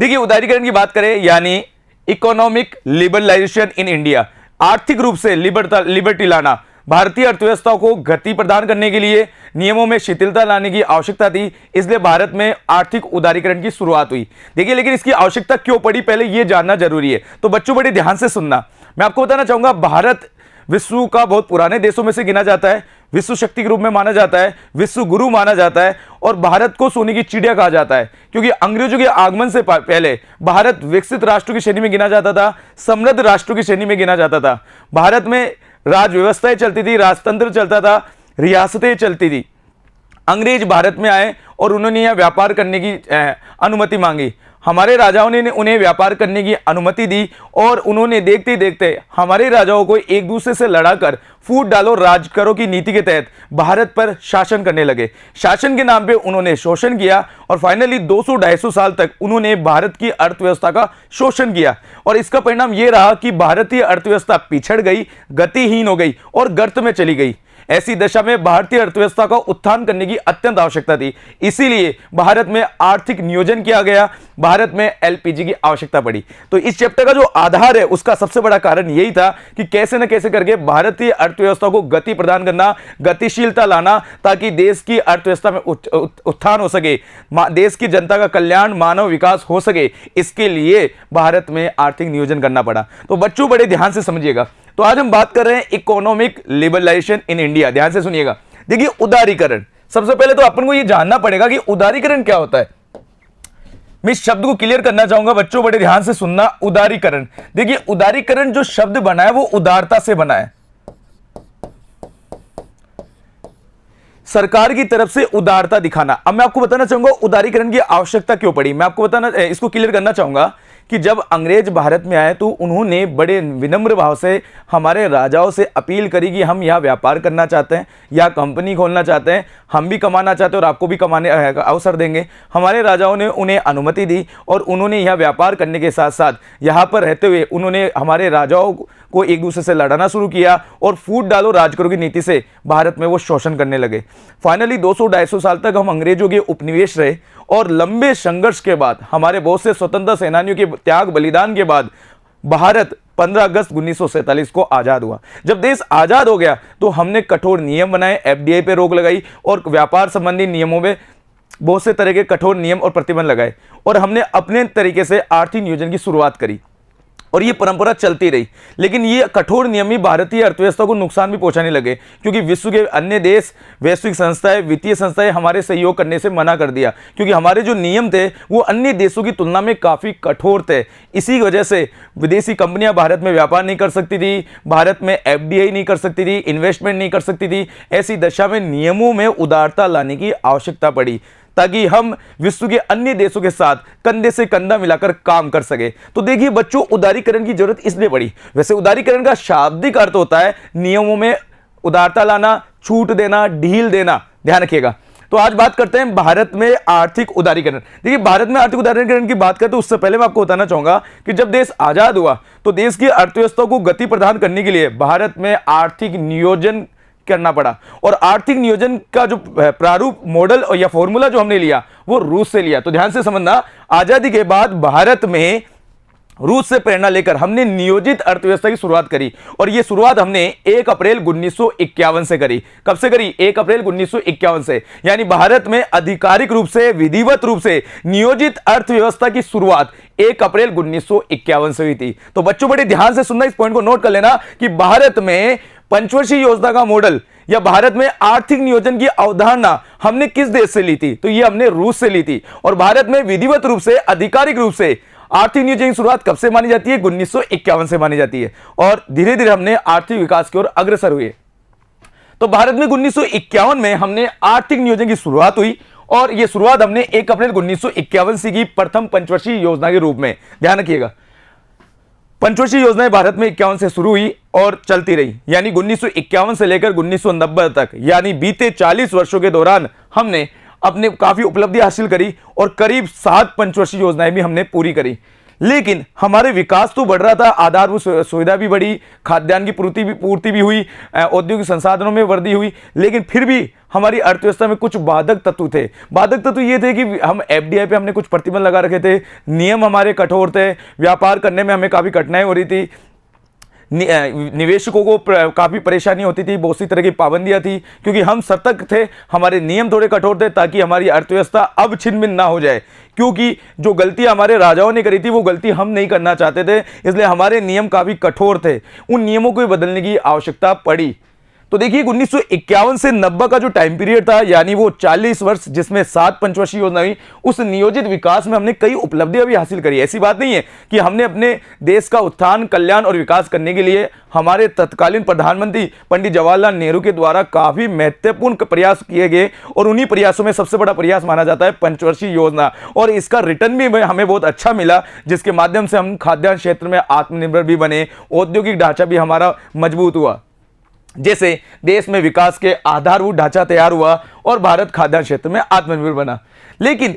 देखिए, उदारीकरण की बात करें यानी इकोनॉमिक लिबरलाइजेशन इन इंडिया, आर्थिक रूप से लिबर्टी लाना। भारतीय अर्थव्यवस्था को गति प्रदान करने के लिए नियमों में शिथिलता लाने की आवश्यकता थी, इसलिए भारत में आर्थिक उदारीकरण की शुरुआत हुई। देखिए, लेकिन इसकी आवश्यकता क्यों पड़ी, पहले यह जानना जरूरी है। तो बच्चों बड़े ध्यान से सुनना, मैं आपको बताना चाहूंगा, भारत विश्व का बहुत पुराने देशों में से गिना जाता है, विश्व शक्ति के रूप में माना जाता है, विश्व गुरु माना जाता है, और भारत को सोने की चिड़िया कहा जाता है, क्योंकि अंग्रेजों के आगमन से पहले भारत विकसित राष्ट्रों की श्रेणी में गिना जाता था, समृद्ध राष्ट्रों की श्रेणी में गिना जाता था। भारत में राज व्यवस्थाएं चलती थी, राजतंत्र चलता था, रियासतें चलती थी। अंग्रेज भारत में आए और उन्होंने यह व्यापार करने की अनुमति मांगी। हमारे राजाओं ने उन्हें व्यापार करने की अनुमति दी, और उन्होंने देखते ही देखते हमारे राजाओं को एक दूसरे से लड़ाकर फूट डालो राज करो की नीति के तहत भारत पर शासन करने लगे। शासन के नाम पे उन्होंने शोषण किया, और फाइनली 200-250 साल तक उन्होंने भारत की अर्थव्यवस्था का शोषण किया, और इसका परिणाम यह रहा कि भारतीय अर्थव्यवस्था पिछड़ गई, गतिहीन हो गई और गर्त में चली गई। ऐसी दशा में भारतीय अर्थव्यवस्था का उत्थान करने की अत्यंत आवश्यकता थी, इसीलिए भारत में आर्थिक नियोजन किया गया, भारत में एलपीजी की आवश्यकता पड़ी। तो इस चैप्टर का जो आधार है उसका सबसे बड़ा कारण यही था कि कैसे न कैसे करके भारतीय अर्थव्यवस्था को गति प्रदान करना, गतिशीलता लाना, ताकि देश की अर्थव्यवस्था में उत्थान हो सके, देश की जनता का कल्याण, मानव विकास हो सके। इसके लिए भारत में आर्थिक नियोजन करना पड़ा। तो बच्चों बड़े ध्यान से समझिएगा। तो आज हम बात कर रहे हैं इकोनॉमिक लिबरलाइजेशन इन इंडिया। ध्यान से सुनिएगा। देखिए, उदारीकरण, सबसे पहले तो अपन को यह जानना पड़ेगा कि उदारीकरण क्या होता है। मैं इस शब्द को क्लियर करना चाहूंगा, बच्चों बड़े ध्यान से सुनना। उदारीकरण, देखिए, उदारीकरण जो शब्द बना है वो उदारता से बना है। सरकार की तरफ से उदारता दिखाना। अब मैं आपको बताना चाहूंगा उदारीकरण की आवश्यकता क्यों पड़ी। मैं आपको बताना, इसको क्लियर करना चाहूंगा कि जब अंग्रेज भारत में आए तो उन्होंने बड़े विनम्र भाव से हमारे राजाओं से अपील करी कि हम यहाँ व्यापार करना चाहते हैं, या कंपनी खोलना चाहते हैं, हम भी कमाना चाहते हैं और आपको भी कमाने का अवसर देंगे। हमारे राजाओं ने उन्हें अनुमति दी, और उन्होंने यह व्यापार करने के साथ साथ यहाँ पर रहते हुए उन्होंने हमारे राजाओं को एक दूसरे से लड़ाना शुरू किया, और फूट डालो राज करो की नीति से भारत में वो शोषण करने लगे। फाइनली 200-250 साल तक हम अंग्रेजों के उपनिवेश रहे, और लंबे संघर्ष के बाद, हमारे बहुत से स्वतंत्रता सेनानियों के त्याग बलिदान के बाद, भारत 15 अगस्त 1947 को आजाद हुआ। जब देश आजाद हो गया तो हमने कठोर नियम बनाए, एफडीआई पे रोक लगाई, और व्यापार संबंधी नियमों में बहुत से तरह के कठोर नियम और प्रतिबंध लगाए, और हमने अपने तरीके से आर्थिक नियोजन की शुरुआत करी, और ये परंपरा चलती रही। लेकिन ये कठोर नियम ही भारतीय अर्थव्यवस्था को नुकसान भी पहुंचाने लगे, क्योंकि विश्व के अन्य देश, वैश्विक संस्थाएं, वित्तीय संस्थाएं हमारे सहयोग करने से मना कर दिया, क्योंकि हमारे जो नियम थे वो अन्य देशों की तुलना में काफ़ी कठोर थे। इसी वजह से विदेशी कंपनियां भारत में व्यापार नहीं कर सकती थी, भारत में एफडीआई नहीं कर सकती थी, इन्वेस्टमेंट नहीं कर सकती थी। ऐसी दशा में नियमों में उदारता लाने की आवश्यकता पड़ी, ताकि हम विश्व के अन्य देशों के साथ कंधे से कंधा मिलाकर काम कर सके। तो देखिए बच्चों, उदारीकरण की जरूरत इसलिए पड़ी। वैसे उदारीकरण का शाब्दिक अर्थ होता है नियमों में उदारता लाना, छूट देना, ढील देना। ध्यान रखिएगा। तो आज बात करते हैं भारत में आर्थिक उदारीकरण। देखिए, भारत में आर्थिक उदारीकरण की बात करें तो उससे पहले मैं आपको बताना चाहूंगा कि जब देश आजाद हुआ तो देश की अर्थव्यवस्था को गति प्रदान करने के लिए भारत में आर्थिक नियोजन करना पड़ा, और आर्थिक नियोजन का जो प्रारूप, मॉडल या फॉर्मूला जो हमने लिया वो रूस से लिया। तो ध्यान से समझना, आजादी के बाद भारत में रूस से प्रेरणा लेकर हमने नियोजित अर्थव्यवस्था की शुरुआत करी, और यह शुरुआत हमने 1 अप्रैल 1951 से करी। कब से करी? 1 अप्रैल 1951 से। यानी भारत में आधिकारिक रूप से, विधिवत रूप से नियोजित अर्थव्यवस्था की शुरुआत 1 अप्रैल 1951 से हुई थी। तो बच्चों बड़े ध्यान से सुनना, इस पॉइंट को नोट कर लेना कि भारत में पंचवर्षीय योजना का मॉडल या भारत में आर्थिक नियोजन की अवधारणा हमने किस देश से ली थी? तो ये हमने रूस से ली थी। और भारत में विधिवत रूप से, आधिकारिक रूप से आर्थिक नियोजन की शुरुआत कब से मानी जाती है? 1951 से मानी जाती है, और धीरे धीरे हमने आर्थिक विकास की ओर अग्रसर हुए। तो भारत में 1951 में हमने आर्थिक नियोजन की शुरुआत हुई, और यह शुरुआत हमने 1 अप्रैल 1951 से की प्रथम पंचवर्षीय योजना के रूप में। ध्यान रखिएगा, पंचवर्षीय योजनाएं भारत में 51 से शुरू हुई और चलती रही, यानी 1951 से लेकर 1990 तक, यानी बीते 40 वर्षों के दौरान हमने अपने काफी उपलब्धि हासिल करी, और करीब 7 पंचवर्षीय योजनाएं भी हमने पूरी करी। लेकिन हमारे विकास तो बढ़ रहा था, आधारभूत सुविधा भी बढ़ी, खाद्यान्न की पूर्ति भी हुई, औद्योगिक संसाधनों में वृद्धि हुई, लेकिन फिर भी हमारी अर्थव्यवस्था में कुछ बाधक तत्व थे। बाधक तत्व ये थे कि हम एफडीआई पे हमने कुछ प्रतिबंध लगा रखे थे, नियम हमारे कठोर थे, व्यापार करने में हमें काफ़ी कठिनाई हो रही थी, निवेशकों को काफ़ी परेशानी होती थी, बहुत सी तरह की पाबंदियां थी, क्योंकि हम सतर्क थे, हमारे नियम थोड़े कठोर थे ताकि हमारी अर्थव्यवस्था अब छिन्न-भिन्न ना हो जाए, क्योंकि जो गलती हमारे राजाओं ने करी थी वो गलती हम नहीं करना चाहते थे, इसलिए हमारे नियम काफ़ी कठोर थे। उन नियमों को बदलने की आवश्यकता पड़ी। तो देखिए 1951 से 90 का जो टाइम पीरियड था, यानी वो 40 वर्ष, जिसमें 7 पंचवर्षीय योजना हुई, उस नियोजित विकास में हमने कई उपलब्धियां भी हासिल करी। ऐसी बात नहीं है कि हमने अपने देश का उत्थान, कल्याण और विकास करने के लिए हमारे तत्कालीन प्रधानमंत्री पंडित जवाहरलाल नेहरू के द्वारा काफी महत्वपूर्ण प्रयास किए गए, और उन्हीं प्रयासों में सबसे बड़ा प्रयास माना जाता है पंचवर्षीय योजना, और इसका रिटर्न भी हमें बहुत अच्छा मिला, जिसके माध्यम से हम खाद्यान्न क्षेत्र में आत्मनिर्भर भी बने, औद्योगिक ढांचा भी हमारा मजबूत हुआ, जैसे देश में विकास के आधारभूत ढांचा तैयार हुआ और भारत खाद्यान्न क्षेत्र में आत्मनिर्भर बना। लेकिन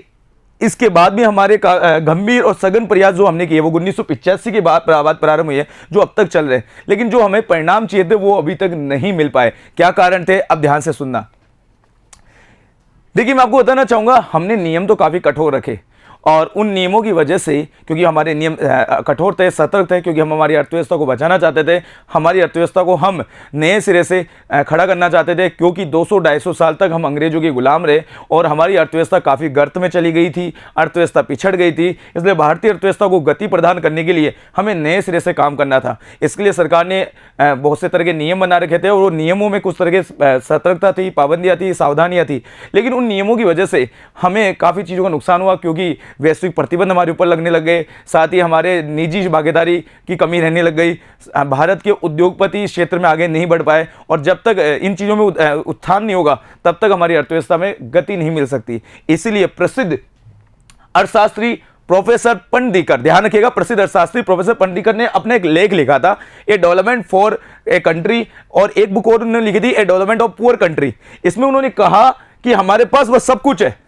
इसके बाद भी हमारे गंभीर और सघन प्रयास जो हमने किए वो 1985 के बाद प्रारंभ हुए, जो अब तक चल रहे हैं, लेकिन जो हमें परिणाम चाहिए थे वो अभी तक नहीं मिल पाए। क्या कारण थे, अब ध्यान से सुनना। देखिए मैं आपको बताना चाहूंगा, हमने नियम तो काफी कठोर रखे, और उन नियमों की वजह से, क्योंकि हमारे नियम कठोर थे, सतर्क थे, क्योंकि हम हमारी अर्थव्यवस्था को बचाना चाहते थे, हमारी अर्थव्यवस्था को हम नए सिरे से खड़ा करना चाहते थे, क्योंकि 200-250 साल तक हम अंग्रेजों के गुलाम रहे और हमारी अर्थव्यवस्था काफ़ी गर्त में चली गई थी, अर्थव्यवस्था पिछड़ गई थी। इसलिए भारतीय अर्थव्यवस्था को गति प्रदान करने के लिए हमें नए सिरे से काम करना था। इसके लिए सरकार ने बहुत से तरह के नियम बना रखे थे, और वो नियमों में कुछ तरह के सतर्कता थी, पाबंदियाँ थी, सावधानियाँ थी, लेकिन उन नियमों की वजह से हमें काफ़ी चीज़ों का नुकसान हुआ, क्योंकि वैश्विक प्रतिबंध हमारे ऊपर लगने लग गए, साथ ही हमारे निजी भागीदारी की कमी रहने लग गई, भारत के उद्योगपति इस क्षेत्र में आगे नहीं बढ़ पाए, और जब तक इन चीज़ों में उत्थान नहीं होगा तब तक हमारी अर्थव्यवस्था में गति नहीं मिल सकती। इसीलिए प्रसिद्ध अर्थशास्त्री प्रोफेसर पंडिकर, ध्यान रखिएगा, प्रसिद्ध अर्थशास्त्री प्रोफेसर पंडिकर ने अपना एक लेख लिखा था, ए डेवलपमेंट फॉर ए कंट्री, और एक बुक और उन्होंने लिखी थी, ए डेवलपमेंट ऑफ पुअर कंट्री। इसमें उन्होंने कहा कि हमारे पास वह सब कुछ है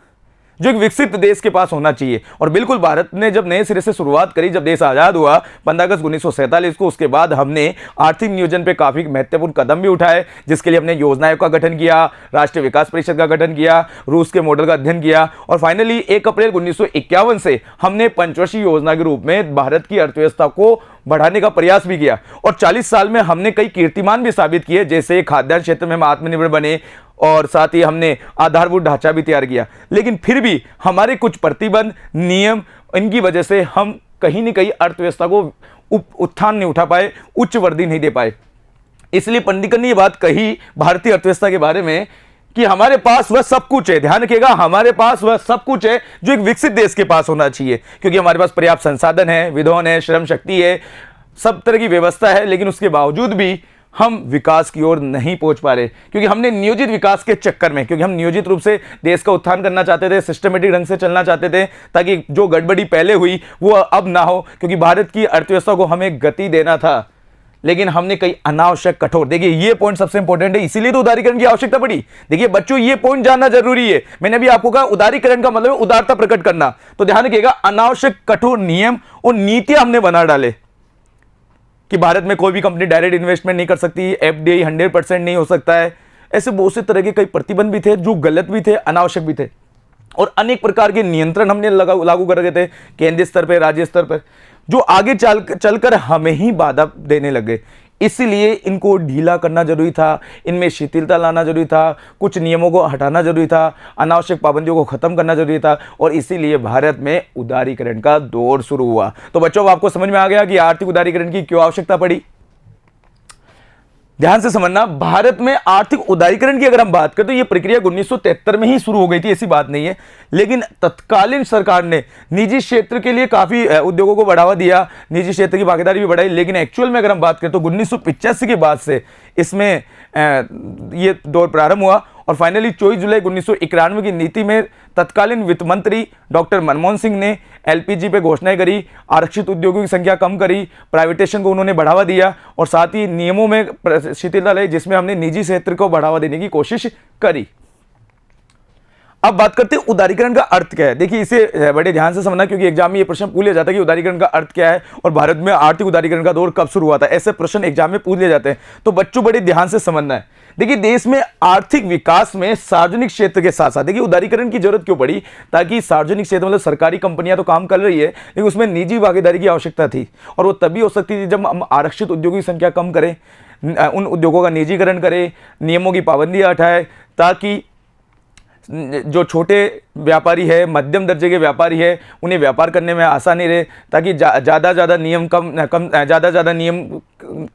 जो एक विकसित देश के पास होना चाहिए। और बिल्कुल भारत ने जब नए सिरे से शुरुआत करी, जब देश आज़ाद हुआ 15 अगस्त 1947 को, उसके बाद हमने आर्थिक नियोजन पे काफ़ी महत्वपूर्ण कदम भी उठाए, जिसके लिए हमने योजना आयोग का गठन किया, राष्ट्रीय विकास परिषद का गठन किया, रूस के मॉडल का अध्ययन किया, और फाइनली 1 अप्रैल 1951 से हमने पंचवर्षीय योजना के रूप में भारत की अर्थव्यवस्था को बढ़ाने का प्रयास भी किया, और 40 साल में हमने कई कीर्तिमान भी साबित किए, जैसे खाद्यान्न क्षेत्र में हम आत्मनिर्भर बने, और साथ ही हमने आधारभूत ढांचा भी तैयार किया। लेकिन फिर भी हमारे कुछ प्रतिबंध, नियम, इनकी वजह से हम कहीं न कहीं अर्थव्यवस्था को उत्थान नहीं उठा पाए, उच्च वृद्धि नहीं दे पाए। इसलिए पंडिकर ने ये बात कही भारतीय अर्थव्यवस्था के बारे में कि हमारे पास वह सब कुछ है, ध्यान रखिएगा, हमारे पास वह सब कुछ है जो एक विकसित देश के पास होना चाहिए, क्योंकि हमारे पास पर्याप्त संसाधन है, विद्वान है, श्रम शक्ति है, सब तरह की व्यवस्था है, लेकिन उसके बावजूद भी हम विकास की ओर नहीं पहुंच पा रहे, क्योंकि हमने नियोजित विकास के चक्कर में, क्योंकि हम नियोजित रूप से देश का उत्थान करना चाहते थे, सिस्टमेटिक ढंग से चलना चाहते थे, ताकि जो गड़बड़ी पहले हुई वो अब ना हो, क्योंकि भारत की अर्थव्यवस्था को हमें गति देना था, लेकिन हमने कई अनावश्यक कठोर, देखिए ये पॉइंट सबसे इंपॉर्टेंट है, इसीलिए तो उदारीकरण की आवश्यकता पड़ी। देखिए बच्चों, ये पॉइंट जानना जरूरी है। मैंने अभी आपको कहा उदारीकरण का मतलब उदारता प्रकट करना, तो ध्यान रखिएगा, अनावश्यक कठोर नियम और नीतियां हमने बना डाले कि भारत में कोई भी कंपनी डायरेक्ट इन्वेस्टमेंट नहीं कर सकती, एफडीआई 100% नहीं हो सकता है, ऐसे बहुत से तरह के कई प्रतिबंध भी थे जो गलत भी थे, अनावश्यक भी थे, और अनेक प्रकार के नियंत्रण हमने लागू कर रखे थे केंद्रीय स्तर पर, राज्य स्तर पर, जो आगे चलकर हमें ही बाधा देने लगे। इसलिए इनको ढीला करना जरूरी था, इनमें शिथिलता लाना जरूरी था, कुछ नियमों को हटाना जरूरी था, अनावश्यक पाबंदियों को खत्म करना जरूरी था, और इसीलिए भारत में उदारीकरण का दौर शुरू हुआ। तो बच्चों, अब आपको समझ में आ गया कि आर्थिक उदारीकरण की क्यों आवश्यकता पड़ी। ध्यान से समझना, भारत में आर्थिक उदारीकरण की अगर हम बात करें तो यह प्रक्रिया 1973 में ही शुरू हो गई थी, ऐसी बात नहीं है, लेकिन तत्कालीन सरकार ने निजी क्षेत्र के लिए काफी उद्योगों को बढ़ावा दिया, निजी क्षेत्र की भागीदारी भी बढ़ाई, लेकिन एक्चुअल में अगर हम बात करें तो 1985 के बाद से इसमें ये दौर प्रारंभ हुआ, और फाइनली 24 जुलाई 1991 की नीति में तत्कालीन वित्त मंत्री डॉक्टर मनमोहन सिंह ने एलपीजी पे घोषणाएं करी, आरक्षित उद्योगों की संख्या कम करी, प्राइवेटेशन को उन्होंने बढ़ावा दिया, और साथ ही नियमों में शिथिलता लाई, जिसमें हमने निजी क्षेत्र को बढ़ावा देने की कोशिश करी। अब बात करते हैं उदारीकरण का अर्थ क्या है। देखिए इसे बड़े ध्यान से समझना, क्योंकि एग्जाम में ये प्रश्न पूछ लिया जाता है कि उदारीकरण का अर्थ क्या है और भारत में आर्थिक उदारीकरण का दौर कब शुरू हुआ था। ऐसे प्रश्न एग्जाम में पूछ लिए जाते हैं, तो बच्चों बड़े ध्यान से समझना है। देखिए देश में आर्थिक विकास में सार्वजनिक क्षेत्र के साथ साथ, देखिए उदारीकरण की जरूरत क्यों पड़ी, ताकि सार्वजनिक क्षेत्र मतलब सरकारी कंपनियां तो काम कर रही है, लेकिन उसमें निजी भागीदारी की आवश्यकता थी, और वो तभी हो सकती थी जब हम आरक्षित उद्योगों की संख्या कम करें, उन उद्योगों का निजीकरण करें, नियमों की पाबंदियां हटाए, ताकि जो छोटे व्यापारी है, मध्यम दर्जे के व्यापारी है, उन्हें व्यापार करने में आसानी रहे, ताकि ज़्यादा नियम ज़्यादा नियम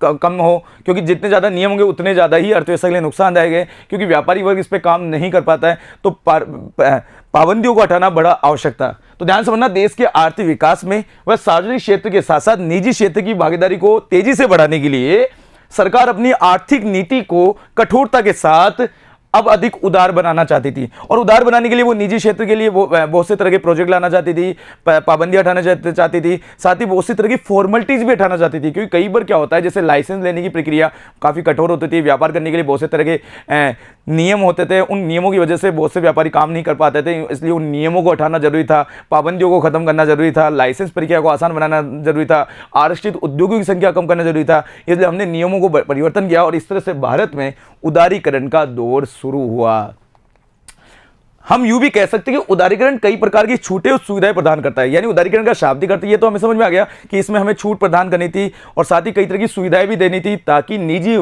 कम हो, क्योंकि जितने ज़्यादा नियम होंगे उतने ज़्यादा ही अर्थव्यवस्था के लिए नुकसानदायक है, क्योंकि व्यापारी वर्ग इस पर काम नहीं कर पाता है, तो पाबंदियों को हटाना बड़ा आवश्यक था। तो ध्यान समझना, देश के आर्थिक विकास में वह सार्वजनिक क्षेत्र के साथ साथ निजी क्षेत्र की भागीदारी को तेजी से बढ़ाने के लिए सरकार अपनी आर्थिक नीति को कठोरता के साथ अब अधिक उदार बनाना चाहती थी, और उदार बनाने के लिए वो निजी क्षेत्र के लिए वो बहुत से तरह के प्रोजेक्ट लाना चाहती थी, पाबंदियां हटाना चाहती थी, साथ ही बहुत सी तरह की फॉर्मेलिटीज भी हटाना चाहती थी। क्योंकि कई बार क्या होता है, जैसे लाइसेंस लेने की प्रक्रिया काफ़ी कठोर होती थी, व्यापार करने के लिए बहुत से तरह के नियम होते थे, उन नियमों की वजह से बहुत से व्यापारी काम नहीं कर पाते थे, इसलिए उन नियमों को हटाना जरूरी था, पाबंदियों को खत्म करना जरूरी था, लाइसेंस प्रक्रिया को आसान बनाना जरूरी था, आरक्षित उद्योगों की संख्या कम करना जरूरी था। इसलिए हमने नियमों को परिवर्तन किया और इस तरह से भारत में उदारीकरण का दौर शुरू हुआ। हम यूं भी कह सकते हैं कि उदारीकरण कई प्रकार की छूटें और सुविधाएं प्रदान करता है। यानी उदारीकरण का शाब्दिक अर्थ ये तो हमें समझ में आ गया कि इसमें हमें छूट प्रदान करनी थी और साथ ही कई तरह की सुविधाएं भी देनी थी, ताकि निजी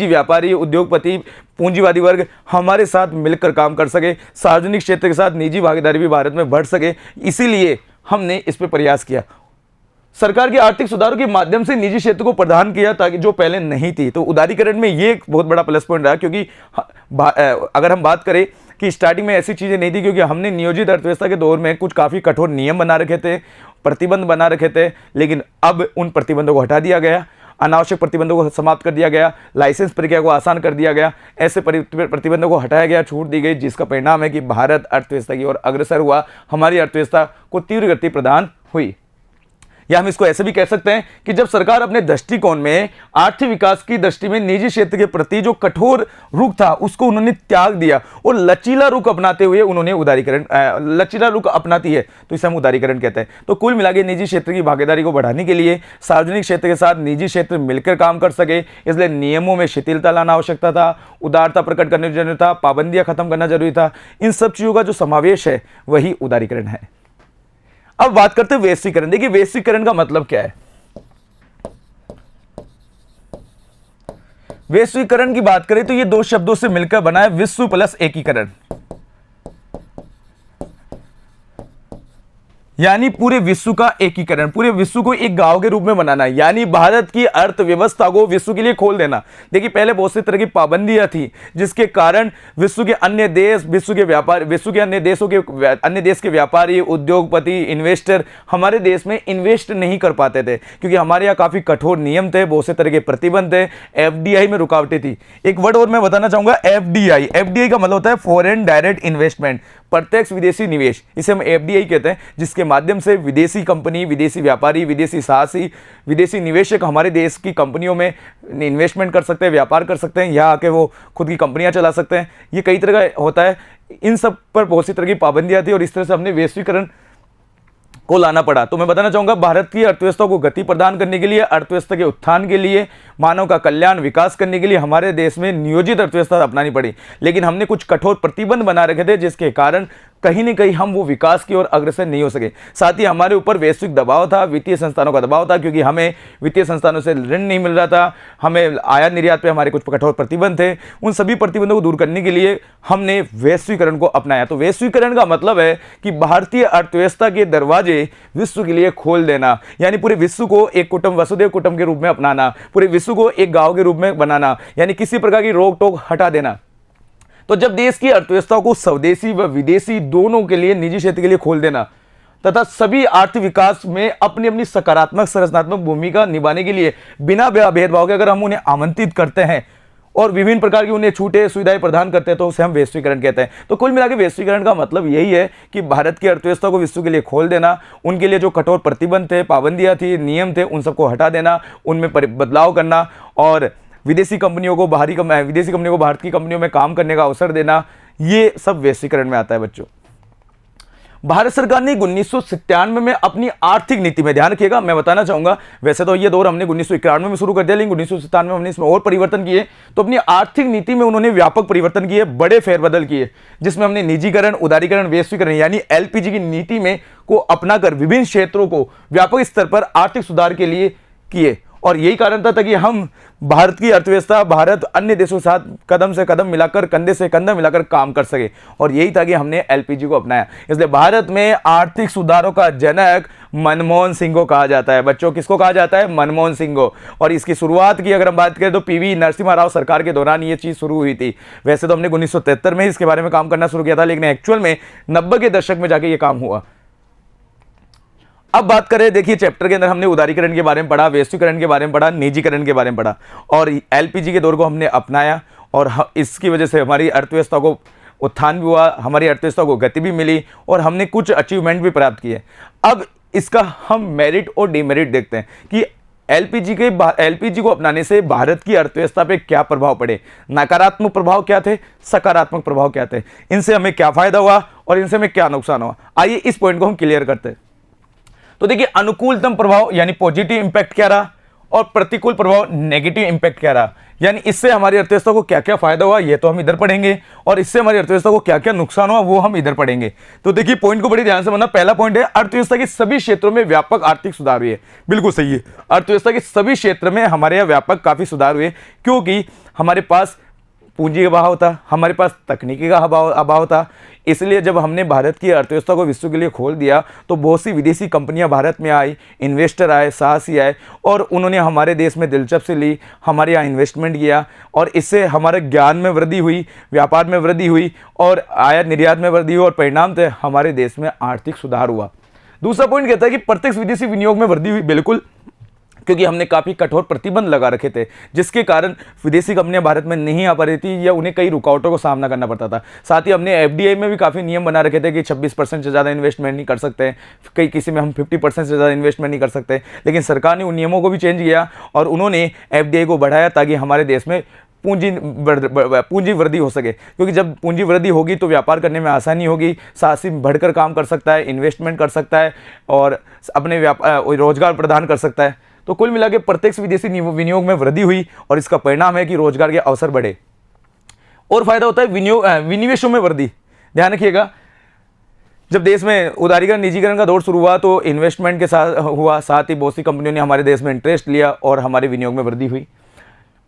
व्यापारी, उद्योगपति, पूंजीवादी वर्ग हमारे साथ मिलकर काम कर सके, सार्वजनिक क्षेत्र के साथ निजी भागीदारी भी भारत में बढ़ सके। इसीलिए हमने इस पर प्रयास किया। सरकार के आर्थिक सुधारों के माध्यम से निजी क्षेत्र को प्रदान किया, ताकि जो पहले नहीं थी। तो उदारीकरण में ये एक बहुत बड़ा प्लस पॉइंट रहा, क्योंकि अगर हम बात करें कि स्टार्टिंग में ऐसी चीजें नहीं थी, क्योंकि हमने नियोजित अर्थव्यवस्था के दौर में कुछ काफी कठोर नियम बना रखे थे, प्रतिबंध बना रखे थे, लेकिन अब उन प्रतिबंधों को हटा दिया गया, अनावश्यक प्रतिबंधों को समाप्त कर दिया गया, लाइसेंस प्रक्रिया को आसान कर दिया गया, ऐसे प्रतिबंधों को हटाया गया, छूट दी गई, जिसका परिणाम है कि भारत अर्थव्यवस्था की ओर अग्रसर हुआ, हमारी अर्थव्यवस्था को तीव्र गति प्रदान हुई। या हम इसको ऐसे भी कह सकते हैं कि जब सरकार अपने दृष्टिकोण में आर्थिक विकास की दृष्टि में निजी क्षेत्र के प्रति जो कठोर रुख था उसको उन्होंने त्याग दिया और लचीला रुख अपनाते हुए उन्होंने लचीला रुख अपनाती है, तो इसे हम उदारीकरण कहते हैं। तो कुल मिलाकर निजी क्षेत्र की भागीदारी को बढ़ाने के लिए सार्वजनिक क्षेत्र के साथ निजी क्षेत्र मिलकर काम कर सके, इसलिए नियमों में शिथिलता लाना आवश्यकता था, उदारता प्रकट करने जरूरी था, पाबंदियां खत्म करना जरूरी था। इन सब चीजों का जो समावेश है वही उदारीकरण है। अब बात करते हैं वैश्वीकरण। देखिए वैश्वीकरण का मतलब क्या है। वैश्वीकरण की बात करें तो ये दो शब्दों से मिलकर बना है, विश्व प्लस एकीकरण, यानी पूरे विश्व का एकीकरण, पूरे विश्व को एक गांव के रूप में बनाना, यानी भारत की अर्थव्यवस्था को विश्व के लिए खोल देना। देखिए पहले बहुत सी तरह की पाबंदियां थी, जिसके कारण विश्व के अन्य देश, विश्व के अन्य देश के व्यापारी, उद्योगपति, इन्वेस्टर हमारे देश में इन्वेस्ट नहीं कर पाते थे, क्योंकि हमारे यहाँ काफी कठोर नियम थे, बहुत से तरह के प्रतिबंध थे, एफडीआई में रुकावटें थी। एक वर्ड और मैं बताना चाहूंगा, एफडीआई। एफडीआई का मतलब होता है फॉरेन डायरेक्ट इन्वेस्टमेंट, प्रत्यक्ष विदेशी निवेश, इसे हम एफडीआई कहते हैं, जिसके माध्यम से विदेशी कंपनी, विदेशी व्यापारी, विदेशी साहसी, विदेशी निवेशक हमारे देश की कंपनियों में इन्वेस्टमेंट कर सकते हैं, व्यापार कर सकते हैं, यहाँ आके वो खुद की कंपनियां चला सकते हैं। ये कई तरह का होता है, इन सब पर बहुत सी तरह की पाबंदियां थी और इस तरह से हमने वैश्वीकरण को लाना पड़ा। तो मैं बताना चाहूंगा, भारत की अर्थव्यवस्था को गति प्रदान करने के लिए, अर्थव्यवस्था के उत्थान के लिए, मानव का कल्याण विकास करने के लिए हमारे देश में नियोजित अर्थव्यवस्था अपनानी पड़ी, लेकिन हमने कुछ कठोर प्रतिबंध बना रखे थे, जिसके कारण कहीं न कहीं हम वो विकास की ओर अग्रसर नहीं हो सके। साथ ही हमारे ऊपर वैश्विक दबाव था, वित्तीय संस्थानों का दबाव था, क्योंकि हमें वित्तीय संस्थानों से ऋण नहीं मिल रहा था, हमें आयात निर्यात पे हमारे कुछ कठोर प्रतिबंध थे। उन सभी प्रतिबंधों को दूर करने के लिए हमने वैश्वीकरण को अपनाया। तो वैश्वीकरण का मतलब है कि भारतीय अर्थव्यवस्था के दरवाजे विश्व के लिए खोल देना, यानी पूरे विश्व को एक कुटुंब, वसुधैव कुटुंब के रूप में अपनाना, पूरे विश्व को एक गांव के रूप में बनाना, यानी किसी प्रकार की रोक टोक हटा देना। तो जब देश की अर्थव्यवस्था को स्वदेशी व विदेशी दोनों के लिए, निजी क्षेत्र के लिए खोल देना तथा सभी आर्थिक विकास में अपनी अपनी सकारात्मक संरचनात्मक भूमिका निभाने के लिए बिना भेदभाव के अगर हम उन्हें आमंत्रित करते हैं और विभिन्न प्रकार की उन्हें छूटें सुविधाएं प्रदान करते हैं, तो उसे हम वैश्वीकरण कहते हैं। तो कुल मिलाकर वैश्वीकरण का मतलब यही है कि भारत की अर्थव्यवस्था को विश्व के लिए खोल देना, उनके लिए जो कठोर प्रतिबंध थे, पाबंदियां थी, नियम थे, उन सबको हटा देना, उनमें बदलाव करना और विदेशी कंपनियों को भारत की कंपनियों में काम करने का अवसर देना, ये सब वैश्वीकरण में आता है बच्चों। भारत सरकार ने 1997 में अपनी आर्थिक नीति में, ध्यान रखिएगा, मैं बताना चाहूंगा, वैसे तो ये दौर हमने 1991 में शुरू कर दिया, लेकिन 1997 में हमने इसमें और परिवर्तन किए। तो अपनी आर्थिक नीति में उन्होंने व्यापक परिवर्तन किए, बड़े फेरबदल किए, जिसमें हमने निजीकरण, उदारीकरण, वैश्वीकरण यानी एलपीजी की नीति में को अपनाकर विभिन्न क्षेत्रों को व्यापक स्तर पर आर्थिक सुधार के लिए किए। और यही कारण था कि हम भारत की अर्थव्यवस्था, भारत अन्य देशों के साथ कदम से कदम मिलाकर, कंधे से कंधा मिलाकर काम कर सके, और यही था कि हमने एलपीजी को अपनाया। इसलिए भारत में आर्थिक सुधारों का जनक मनमोहन सिंह को कहा जाता है। बच्चों, किसको कहा जाता है? मनमोहन सिंह को। और इसकी शुरुआत की अगर हम बात करें तो पीवी नरसिम्हा राव सरकार के दौरान ये चीज शुरू हुई थी। वैसे तो हमने 1973 में इसके बारे में काम करना शुरू किया था, लेकिन एक्चुअल में 90 के दशक में जाके ये काम हुआ। अब बात करें, देखिए चैप्टर के अंदर हमने उदारीकरण के बारे में पढ़ा, वैश्वीकरण के बारे में पढ़ा, निजीकरण के बारे में पढ़ा, और एलपीजी के दौर को हमने अपनाया, और इसकी वजह से हमारी अर्थव्यवस्था को उत्थान भी हुआ, हमारी अर्थव्यवस्था को गति भी मिली, और हमने कुछ अचीवमेंट भी प्राप्त किए। अब इसका हम मेरिट और डिमेरिट देखते हैं कि एलपीजी को अपनाने से भारत की अर्थव्यवस्था पे क्या प्रभाव पड़े, नकारात्मक प्रभाव क्या थे, सकारात्मक प्रभाव क्या थे, इनसे हमें क्या फायदा हुआ और इनसे हमें क्या नुकसान हुआ। आइए इस पॉइंट को हम क्लियर करते हैं। तो देखिए, अनुकूलतम प्रभाव यानी पॉजिटिव इंपैक्ट क्या रहा, और प्रतिकूल प्रभाव नेगेटिव इंपैक्ट क्या रहा, यानी इससे हमारी अर्थव्यवस्था को क्या क्या फायदा हुआ ये तो हम इधर पढ़ेंगे, और इससे हमारी अर्थव्यवस्था को क्या क्या नुकसान हुआ वो हम इधर पढ़ेंगे। तो देखिए, पॉइंट को बड़ी ध्यान से समझना। पहला पॉइंट है, अर्थव्यवस्था के सभी क्षेत्रों में व्यापक आर्थिक सुधार हुए। बिल्कुल सही है, अर्थव्यवस्था के सभी क्षेत्र में हमारे यहाँ व्यापक काफी सुधार हुए, क्योंकि हमारे पास पूंजी का अभाव था, हमारे पास तकनीकी का अभाव था। इसलिए जब हमने भारत की अर्थव्यवस्था को विश्व के लिए खोल दिया तो बहुत सी विदेशी कंपनियां भारत में आई, इन्वेस्टर आए, साहसी आए, और उन्होंने हमारे देश में दिलचस्पी ली, हमारे यहाँ इन्वेस्टमेंट किया, और इससे हमारे ज्ञान में वृद्धि हुई, व्यापार में वृद्धि हुई, और आयात निर्यात में वृद्धि हुई, और परिणाम थे हमारे देश में आर्थिक सुधार हुआ। दूसरा पॉइंट कहता है कि प्रत्यक्ष विदेशी विनियोग में वृद्धि हुई। बिल्कुल, क्योंकि हमने काफ़ी कठोर प्रतिबंध लगा रखे थे, जिसके कारण विदेशी कंपनियां भारत में नहीं आ पा रही थी, या उन्हें कई रुकावटों को सामना करना पड़ता था। साथ ही हमने एफडीआई में भी काफ़ी नियम बना रखे थे कि 26% से ज़्यादा इन्वेस्टमेंट नहीं कर सकते, कई किसी में हम 50% से ज़्यादा इन्वेस्टमेंट नहीं कर सकते। लेकिन सरकार ने उन नियमों को भी चेंज किया, और उन्होंने एफडीआई को बढ़ाया ताकि हमारे देश में पूंजी वृद्धि हो सके, क्योंकि जब पूंजी वृद्धि होगी तो व्यापार करने में आसानी होगी, साहसी बढ़कर काम कर सकता है, इन्वेस्टमेंट कर सकता है, और अपने रोजगार प्रदान कर सकता है। तो कुल मिला के प्रत्यक्ष विदेशी विनियोग में वृद्धि हुई, और इसका परिणाम है कि रोजगार के अवसर बढ़े। और फायदा होता है विनिवेशों में वृद्धि। ध्यान रखिएगा, जब देश में उदारीकरण, निजीकरण का दौर शुरू हुआ तो इन्वेस्टमेंट के साथ हुआ, साथ ही बहुत सी कंपनियों ने हमारे देश में इंटरेस्ट लिया, और हमारे विनियोग में वृद्धि हुई।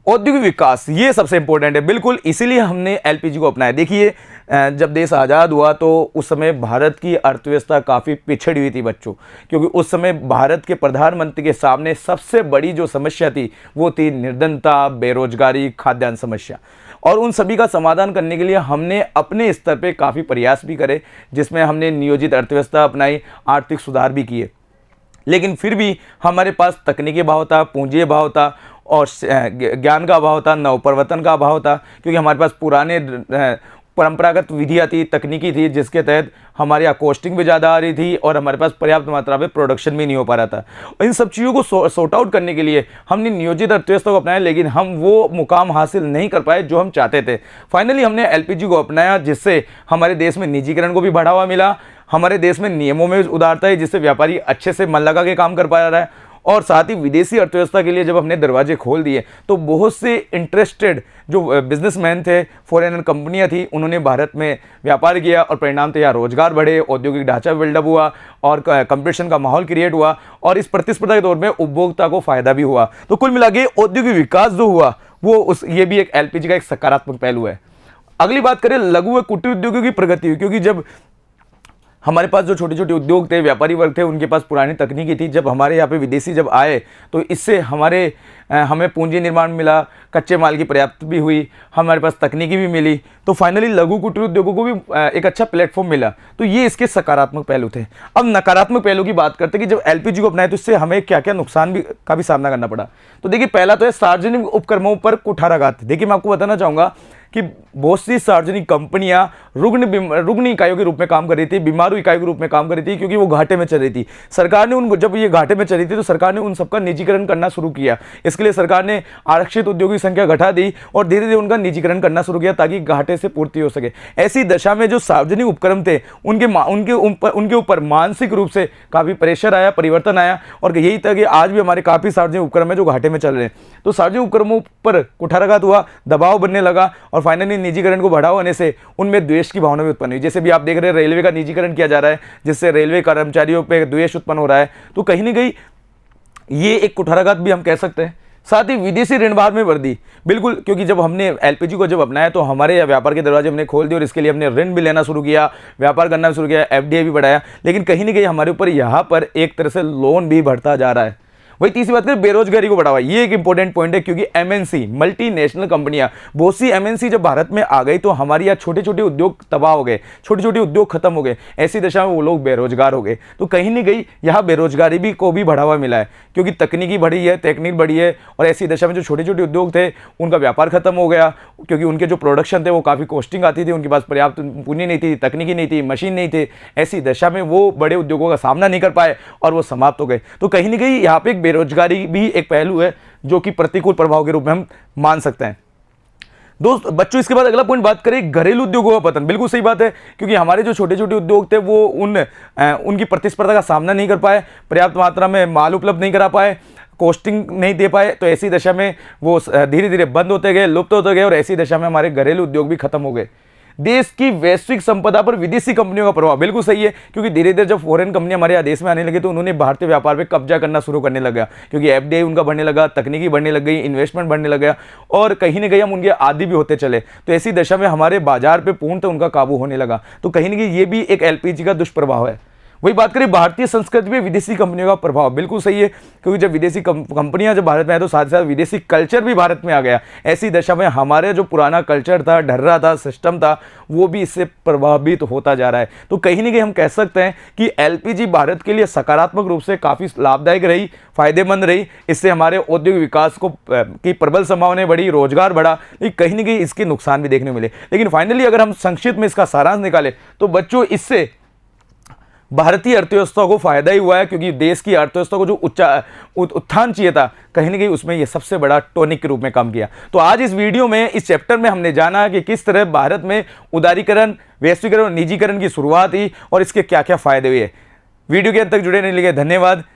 औद्योगिक विकास, ये सबसे इंपॉर्टेंट है, बिल्कुल इसीलिए हमने एलपीजी को अपनाया। देखिए, जब देश आज़ाद हुआ तो उस समय भारत की अर्थव्यवस्था काफ़ी पिछड़ी हुई थी बच्चों, क्योंकि उस समय भारत के प्रधानमंत्री के सामने सबसे बड़ी जो समस्या थी वो थी निर्धनता, बेरोजगारी, खाद्यान्न समस्या, और उन सभी का समाधान करने के लिए हमने अपने स्तर पे काफ़ी प्रयास भी करे, जिसमें हमने नियोजित अर्थव्यवस्था अपनाई, आर्थिक सुधार भी किए। लेकिन फिर भी हमारे पास तकनीकी अभाव था, पूंजी अभाव था, और ज्ञान का अभाव था, नवप्रवर्तन का अभाव था, क्योंकि हमारे पास पुराने परंपरागत विधियाँ थी, तकनीकी थी, जिसके तहत हमारे यहाँ कॉस्टिंग भी ज़्यादा आ रही थी, और हमारे पास पर्याप्त मात्रा में प्रोडक्शन भी नहीं हो पा रहा था। इन सब चीज़ों को सॉर्ट आउट करने के लिए हमने नियोजित अर्थव्यवस्था को अपनाया, लेकिन हम वो मुकाम हासिल नहीं कर पाए जो हम चाहते थे। फाइनली हमने एलपीजी को अपनाया, जिससे हमारे देश में निजीकरण को भी बढ़ावा मिला, हमारे देश में नियमों में उदारता है, जिससे व्यापारी अच्छे से मन लगा के काम कर पा रहा है, और साथ ही विदेशी अर्थव्यवस्था के लिए जब हमने दरवाजे खोल दिए तो बहुत से इंटरेस्टेड जो बिजनेसमैन थे, फॉरेनर कंपनियां थी, उन्होंने भारत में व्यापार किया, और परिणाम तो यहाँ रोजगार बढ़े, औद्योगिक ढांचा बिल्डअप हुआ, और कंपटीशन का माहौल क्रिएट हुआ, और इस प्रतिस्पर्धा के दौर में उपभोक्ता को फायदा भी हुआ। तो कुल मिला के औद्योगिक विकास जो हुआ वो ये भी एक एलपीजी का एक सकारात्मक पहलू है। अगली बात करें, लघु व कुटीर उद्योगों की प्रगति हुई, क्योंकि जब हमारे पास जो छोटे छोटे उद्योग थे, व्यापारी वर्ग थे, उनके पास पुरानी तकनीकी थी, जब हमारे यहाँ पे विदेशी जब आए तो इससे हमें पूंजी निर्माण मिला, कच्चे माल की पर्याप्त भी हुई, हमारे पास तकनीकी भी मिली, तो फाइनली लघु कुटीर उद्योगों को भी एक अच्छा प्लेटफॉर्म मिला। तो ये इसके सकारात्मक पहलू थे। अब नकारात्मक पहलू की बात करते हैं कि जब एलपीजी को अपनाए तो इससे हमें क्या क्या नुकसान का भी सामना करना पड़ा। तो देखिए, पहला तो है सार्वजनिक उपक्रमों पर कुठाराघात। देखिए, मैं आपको बताना चाहूँगा कि बहुत सी सार्वजनिक कंपनियां रुग्ण इकाइयों के रूप में काम कर रही थी, बीमारू इकाइयों के रूप में काम कर रही थी, क्योंकि वो घाटे में चल रही थी। सरकार ने उन जब ये घाटे में चल रही थी तो सरकार ने उन सबका निजीकरण करना शुरू किया। इसके लिए सरकार ने आरक्षित उद्योगों की संख्या घटा दी और धीरे धीरे उनका निजीकरण करना शुरू किया ताकि घाटे से पूर्ति हो सके। ऐसी दशा में जो सार्वजनिक उपक्रम थे उनके ऊपर मानसिक रूप से काफी प्रेशर आया, परिवर्तन आया, और यही था कि आज भी हमारे काफी सार्वजनिक उपक्रम है जो घाटे में चल रहे हैं। तो सार्वजनिक उपक्रमों पर कुठाराघात हुआ, दबाव बनने लगा और फाइनली निजीकरण को बढ़ावा होने से उनमें द्वेष की भावना भी उत्पन्न हुई। जैसे भी आप देख रहे हैं रेलवे का निजीकरण किया जा रहा है, जिससे रेलवे कर्मचारियों पे द्वेष उत्पन्न हो रहा है। तो कहीं ना कहीं ये एक कुठाराघात भी हम कह सकते हैं। साथ ही विदेशी ऋण भार में वृद्धि, बिल्कुल, क्योंकि जब हमने एलपीजी को जब अपनाया तो हमारे व्यापार के दरवाजे हमने खोल दिए और इसके लिए हमने ऋण भी लेना शुरू किया, व्यापार करना शुरू किया, एफडीआई भी बढ़ाया। लेकिन कहीं ना कहीं हमारे ऊपर यहाँ पर एक तरह से लोन भी बढ़ता जा रहा है। वही तीसरी बात करें बेरोजगारी को बढ़ावा, ये एक इंपॉर्टेंट पॉइंट है, क्योंकि एमएनसी मल्टीनेशनल कंपनियां बहुत सी एमएनसी जब भारत में आ गई तो हमारे यहाँ छोटे छोटे उद्योग तबाह हो गए, छोटे छोटे उद्योग खत्म हो गए। ऐसी दशा में वो लोग बेरोजगार हो गए। तो कहीं ना कहीं यहाँ बेरोजगारी भी को भी बढ़ावा मिला है, क्योंकि तकनीकी बढ़ी है, टेक्निक बढ़ी है, और ऐसी दशा में जो छोटे छोटे उद्योग थे उनका व्यापार खत्म हो गया, क्योंकि उनके जो प्रोडक्शन थे वो काफ़ी कॉस्टिंग आती थी, उनके पास पर्याप्त पूंजी नहीं थी, तकनीकी नहीं थी, मशीन नहीं थी। ऐसी दशा में वो बड़े उद्योगों का सामना नहीं कर पाए और वो समाप्त हो गए। तो कहीं ना कहीं यहाँ पे एक बेरोजगारी भी एक पहलू है जो कि प्रतिकूल प्रभाव के रूप में हम मान सकते हैं। दोस्त बच्चों, इसके बाद अगला पॉइंट बात करें घरेलू उद्योगों का पतन। बिल्कुल सही बात है, क्योंकि हमारे जो छोटे छोटे उद्योग थे वो उनकी प्रतिस्पर्धा का सामना नहीं कर पाए, पर्याप्त मात्रा में माल उपलब्ध नहीं करा पाए, कॉस्टिंग नहीं दे पाए। तो ऐसी दशा में वो धीरे धीरे बंद होते गए, लुप्त होते गए, और ऐसी दशा में हमारे घरेलू उद्योग भी खत्म हो गए। देश की वैश्विक संपदा पर विदेशी कंपनियों का प्रभाव, बिल्कुल सही है, क्योंकि धीरे धीरे जब फॉरेन कंपनियां हमारे यहाँ देश में आने लगी तो उन्होंने भारतीय व्यापार पे कब्जा करना शुरू करने लगा, क्योंकि एफडीआई उनका बढ़ने लगा, तकनीकी बढ़ने लग गई, इन्वेस्टमेंट बढ़ने लगा, और कहीं ना कहीं हम उनके आदी भी होते चले। तो ऐसी दशा में हमारे बाजार पे पूर्णतः उनका काबू होने लगा। तो कहीं ना कहीं ये भी एक एलपीजी का दुष्प्रभाव है। वही बात करें भारतीय संस्कृति में विदेशी कंपनियों का प्रभाव, बिल्कुल सही है, क्योंकि जब विदेशी कंपनियां जब भारत में आए तो साथ ही साथ विदेशी कल्चर भी भारत में आ गया। ऐसी दशा में हमारे जो पुराना कल्चर था, ढर्रा था, सिस्टम था, वो भी इससे प्रभावित होता जा रहा है। तो कहीं ना कहीं हम कह सकते हैं कि एलपीजी भारत के लिए सकारात्मक रूप से काफ़ी लाभदायक रही, फायदेमंद रही। इससे हमारे औद्योगिक विकास की प्रबल संभावनाएं बढ़ी, रोजगार बढ़ा, लेकिन कहीं ना कहीं इसके नुकसान भी देखने को मिले। लेकिन फाइनली अगर हम संक्षिप्त में इसका सारांश निकालें तो बच्चों, इससे भारतीय अर्थव्यवस्था को फायदा ही हुआ है, क्योंकि देश की अर्थव्यवस्था को जो उत्थान चाहिए था कहीं ना कहीं उसमें ये सबसे बड़ा टॉनिक के रूप में काम किया। तो आज इस वीडियो में, इस चैप्टर में हमने जाना कि किस तरह भारत में उदारीकरण, वैश्वीकरण और निजीकरण की शुरुआत हुई और इसके क्या क्या फायदे हुए। वीडियो के अंत तक जुड़े रहने के लिए धन्यवाद।